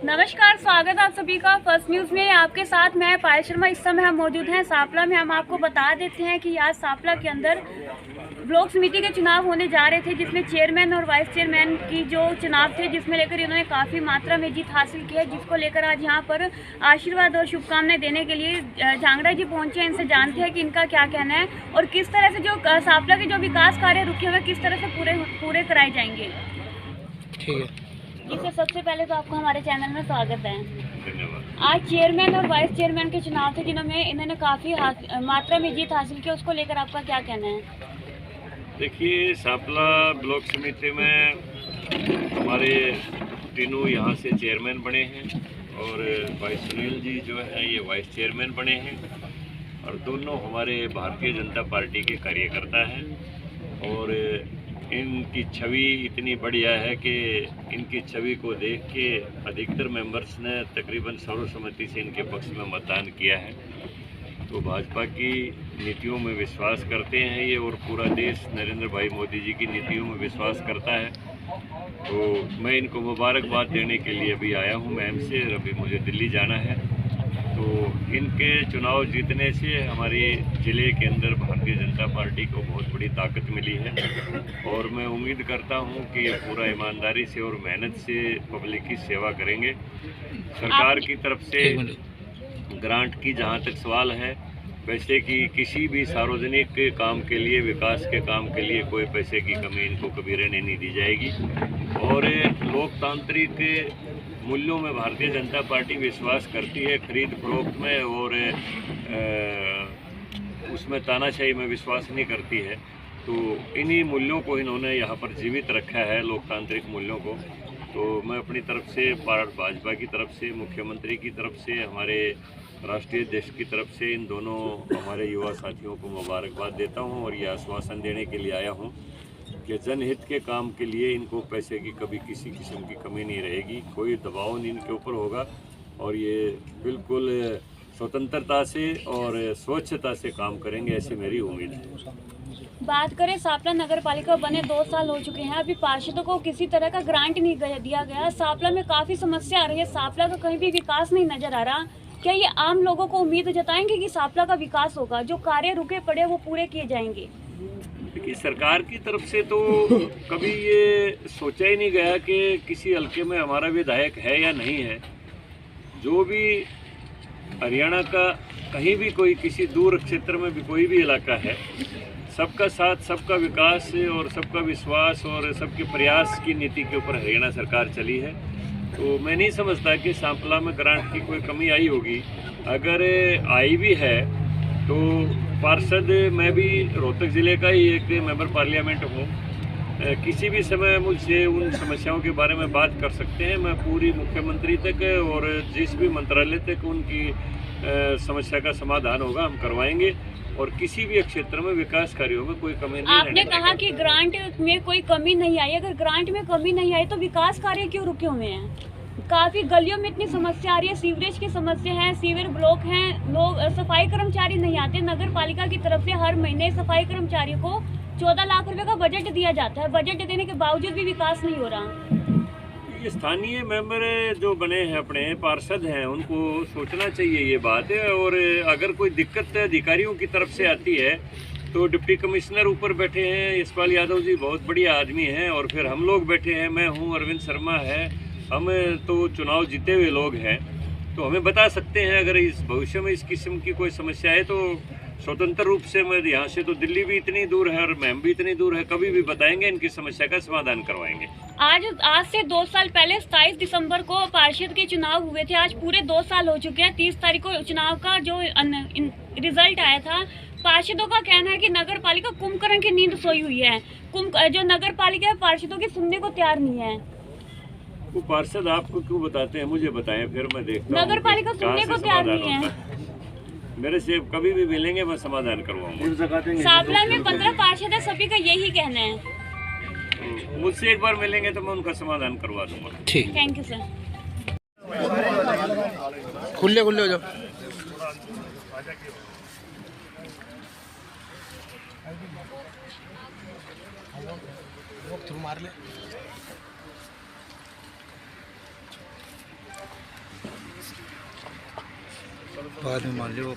नमस्कार, स्वागत है आप सभी का फर्स्ट न्यूज़ में। आपके साथ मैं पायल शर्मा। इस समय हम मौजूद हैं सापला में। हम आपको बता देते हैं कि आज सापला के अंदर ब्लॉक समिति के चुनाव होने जा रहे थे, जिसमें चेयरमैन और वाइस चेयरमैन की जो चुनाव थे, जिसमें लेकर इन्होंने काफ़ी मात्रा में जीत हासिल की है, जिसको लेकर आज यहाँ पर आशीर्वाद और शुभकामनाएं देने के लिए झांगड़ा जी पहुँचे हैं। इनसे जानते हैं कि इनका क्या कहना है और किस तरह से जो सापला के जो विकास कार्य रुके हुए किस तरह से पूरे कराए जाएंगे। ठीक है जी सर, सबसे पहले तो आपको हमारे चैनल में स्वागत है। धन्यवाद। आज चेयरमैन और वाइस चेयरमैन के चुनाव थे, जिन्होंने इन्होंने काफ़ी मात्रा में जीत हासिल की, उसको लेकर आपका क्या कहना है? देखिए, सापला ब्लॉक समिति में हमारे तीनों यहाँ से चेयरमैन बने हैं और भाई सुनील जी जो है ये वाइस चेयरमैन बने हैं और दोनों हमारे भारतीय जनता पार्टी के कार्यकर्ता हैं और इनकी छवि इतनी बढ़िया है कि इनकी छवि को देख के अधिकतर मेंबर्स ने तकरीबन सर्वसम्मति से इनके पक्ष में मतदान किया है। तो भाजपा की नीतियों में विश्वास करते हैं ये और पूरा देश नरेंद्र भाई मोदी जी की नीतियों में विश्वास करता है। तो मैं इनको मुबारकबाद देने के लिए अभी आया हूँ मैम से। अभी मुझे दिल्ली जाना है। तो इनके चुनाव जीतने से हमारे ज़िले के अंदर भारतीय जनता पार्टी को बहुत बड़ी ताकत मिली है और मैं उम्मीद करता हूं कि ये पूरा ईमानदारी से और मेहनत से पब्लिक की सेवा करेंगे। सरकार की तरफ से ग्रांट की जहां तक सवाल है, पैसे की किसी भी सार्वजनिक काम के लिए, विकास के काम के लिए कोई पैसे की कमी इनको कभी रहने नहीं दी जाएगी और लोकतांत्रिक मूल्यों में भारतीय जनता पार्टी विश्वास करती है, खरीद फरोख्त में और उसमें तानाशाही में विश्वास नहीं करती है। तो इन्हीं मूल्यों को इन्होंने यहाँ पर जीवित रखा है, लोकतांत्रिक मूल्यों को। तो मैं अपनी तरफ से भाजपा की तरफ से, मुख्यमंत्री की तरफ से, हमारे राष्ट्रीय अध्यक्ष की तरफ से इन दोनों हमारे युवा साथियों को मुबारकबाद देता हूँ और ये आश्वासन देने के लिए आया हूँ कि जनहित के काम के लिए इनको पैसे की कभी किसी किस्म की कमी नहीं रहेगी, कोई दबाव नहीं इनके ऊपर होगा और ये बिल्कुल स्वतंत्रता से और स्वच्छता से काम करेंगे, ऐसी मेरी उम्मीद है। बात करें सापला नगर पालिका बने 2 साल हो चुके हैं, अभी पार्षदों को किसी तरह का ग्रांट नहीं दिया गया। सापला में काफ़ी समस्या आ रही है, सापला का कहीं भी विकास नहीं नजर आ रहा। क्या ये आम लोगों को उम्मीद जताएंगे कि सापला का विकास होगा, जो कार्य रुके पड़े वो पूरे किए जाएंगे? देखिए, सरकार की तरफ से तो कभी ये सोचा ही नहीं गया कि किसी हल्के में हमारा विधायक है या नहीं है। जो भी हरियाणा का कहीं भी कोई किसी दूर क्षेत्र में भी कोई भी इलाका है, सबका साथ, सबका विकास और सबका विश्वास और सबके प्रयास की नीति के ऊपर हरियाणा सरकार चली है। तो मैं नहीं समझता कि सांपला में ग्रांट की कोई कमी आई होगी। अगर आई भी है तो पार्षद, मैं भी रोहतक ज़िले का ही एक मेंबर पार्लियामेंट हूँ, किसी भी समय मुझसे उन समस्याओं के बारे में बात कर सकते हैं। मैं पूरी मुख्यमंत्री तक और जिस भी मंत्रालय तक उनकी समस्या का समाधान होगा हम करवाएंगे और किसी भी क्षेत्र में विकास कार्यों में कोई कमी नहीं। आपने कहा कि ग्रांट में कोई कमी नहीं आई, अगर ग्रांट में कमी नहीं आई तो विकास कार्य क्यों रुके हुए हैं? काफ़ी गलियों में इतनी समस्या आ रही है, सीवरेज की समस्या है, सीवर ब्लॉक हैं, लोग सफाई कर्मचारी नहीं आते। नगर पालिका की तरफ से हर महीने सफाई कर्मचारियों को 14 लाख रुपए का बजट दिया जाता है, बजट देने के बावजूद भी विकास नहीं हो रहा। ये स्थानीय मेंबर जो बने हैं, अपने पार्षद हैं, उनको सोचना चाहिए ये बात है। और अगर कोई दिक्कत अधिकारियों की तरफ से आती है तो डिप्टी कमिश्नर ऊपर बैठे हैं, यशपाल यादव जी बहुत बढ़िया आदमी हैं, और फिर हम लोग बैठे हैं, मैं हूँ, अरविंद शर्मा है, हम तो चुनाव जीते हुए लोग हैं, तो हमें बता सकते हैं। अगर इस भविष्य में इस किस्म की कोई समस्या है तो स्वतंत्र रूप से, मैं यहाँ से तो दिल्ली भी इतनी दूर है और मैम भी इतनी दूर है, कभी भी बताएंगे, इनकी समस्या का समाधान करवाएंगे। आज से 2 साल पहले 27 दिसंबर को पार्षद के चुनाव हुए थे, आज पूरे 2 साल हो चुके हैं। 30 तारीख को चुनाव का जो रिजल्ट आया था, पार्षदों का कहना है कि नगर पालिका कुंभकर्ण की नींद सोई हुई है। जो नगर पालिका है पार्षदों की सुनने को तैयार नहीं है। वो पार्षद आपको क्यों बताते हैं, मुझे बताएं, फिर मैं देखता हूँ नगर पालिका सुनने को तैयार नहीं है। मेरे से कभी भी मिलेंगे, मैं समाधान करवाऊंगा। सापला में 15 पार्षद है, सभी का यही कहना है। मुझसे एक बार मिलेंगे तो मैं उनका समाधान करवा दूंगा। ठीक, थैंक यू सर। खुले खुले हो जाओ। मार ले। बाद में मान लियो वो